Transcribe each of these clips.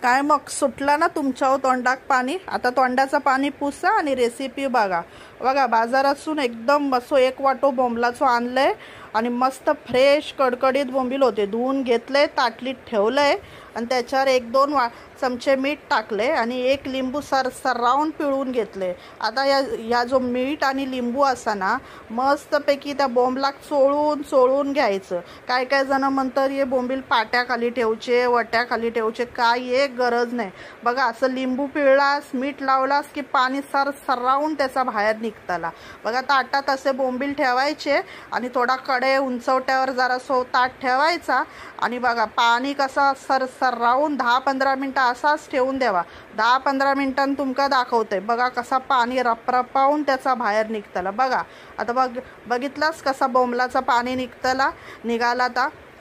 काय मग सुटला ना तुमच्या तोंडाक पाणी? आता तोंडाचं पाणी पुसा आणि रेसिपी बघा. बघा बाजारातून एकदम असो एक वाटो बोंबलाचो आणलंय आणि मस्त फ्रेश कडकडीत बोंबील होते. धुवून घेतले, ताटलीत ठेवलंय आणि त्याच्यावर एक दोन चमचे मीठ टाकले आणि एक लिंबू सररावून पिळून घेतले. आता या जो मीठ आणि लिंबू असा ना मस्तपैकी त्या बोंबलाक चोळून घ्यायचं. काय काय जण म्हणतात हे बोंबील पाट्याखाली ठेवचे, वट्याखाली ठेवचे, काय एक गरज नाही. बघा असं लिंबू पिळलास, मीठ लावलास की पाणी सररावून त्याचा बाहेर निघताला. बघा ताटात असे बोंबील ठेवायचे आणि थोडा कडे उंचवट्यावर जरा ताट ठेवायचा आणि बघा पाणी कसा सररावून 10-15 मिनटं असाच ठेवून द्यावा. 10-15 मिनिटांनी तुमका दाखवते. बघा कसा पाणी रपरपावून त्याचा बाहेर निघताला. बघा आता बघितलास कसा बोंबलाचा पाणी निघाला.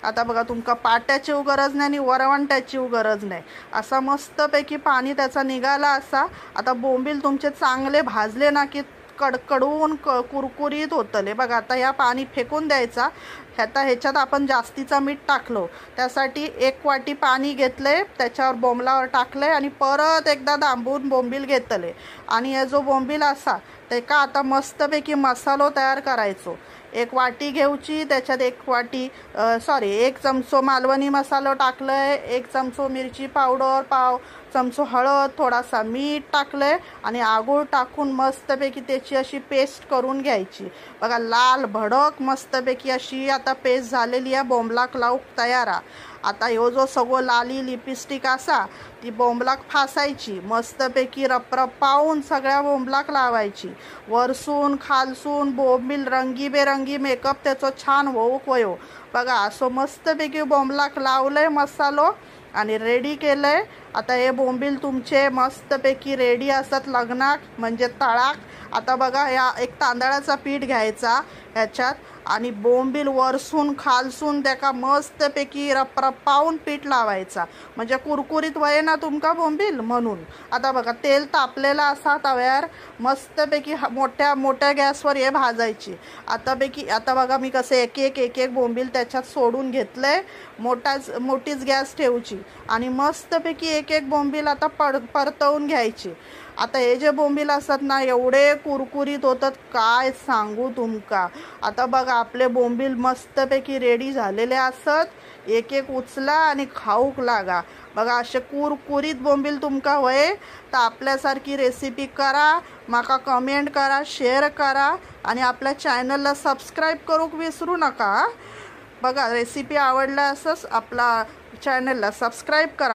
आता बघा तुमका पाट्याची गरज नाही आणि वरवंट्याची गरज नाही. असा मस्तपैकी पाणी त्याचा निघाला असा. आता बोंबील तुमचे चांगले भाजले ना की कडकडून कुरकुरीत होतले. बघा आता या पाणी फेकून द्यायचा. ह्याच्यात आपण जास्तीचा मीठ टाकलो त्यासाठी 1 वाटी पाणी घेतले, त्याच्यावर बोंबलावर टाकले आणि परत एकदा दाबून बोंबील घेतले आणि हे जो बोंबील असा ते का आता मस्तपैकी मसालो तयार करायचो. 1 वाटी घेऊची, त्याच्यात 1 चमचो मालवणी मसालो टाकलंय, 1 चमचो मिरची पावडर, पाव चमचो हळद, थोडासा मीठ टाकलंय आणि आगूळ टाकून मस्तपैकी त्याची अशी पेस्ट करून घ्यायची. बघा लाल भडक मस्तपैकी अशी आता पेस्ट झालेली आहे. बोंबलाक लावूक तयार. आता ह्यो जो सगळं लाली लिपस्टिक असा ती बोंबलाक फासायची, मस्तपैकी रपरपावून सगळ्या बोंबलाक लावायची. वरसून खालसून बोंबील रंगीबेरंगी मेकअप त्याचं छान होऊक वयो. बघा असं मस्तपैकी बोंबलाक लावलंय मसालो आणि रेडी केलंय. आता हे बोंबील तुमचे मस्तपैकी रेडी असतात लग्नाक म्हणजे तळाक. आता बघा या एक तांदळाचा पीठ घ्यायचा ह्याच्यात आणि बोंबील वरसून खालसून त्याका मस्तपैकी रपरपावून पीठ लावायचा म्हणजे कुरकुरीत वये ना तुमका बोंबील म्हणून. आता बघा तेल तापलेला असा तव्यावर मस्तपैकी मोठ्या गॅसवर हे भाजायची. आता बघा मी कसं एक एक बोंबील त्याच्यात सोडून घेतलंय. मोठीच गॅस ठेवची आणि मस्तपैकी एक बोंबील आता परतवून घ्यायची. आता हे जे बोंबील असतात ना एवढे कुरकुरीत होतात काय सांगू तुमका. आता बघा आपले बोंबील मस्तपैकी रेडी झालेले असतात. एक उचला आणि खाऊक लागा. बघा असे कुरकुरीत बोंबील तुमका होय तर आपल्यासारखी रेसिपी करा, माका कमेंट करा, शेअर करा आणि आपल्या चॅनलला सबस्क्राईब करूक विसरू नका. बघा रेसिपी आवडला असंच आपला चॅनलला सबस्क्राईब करा.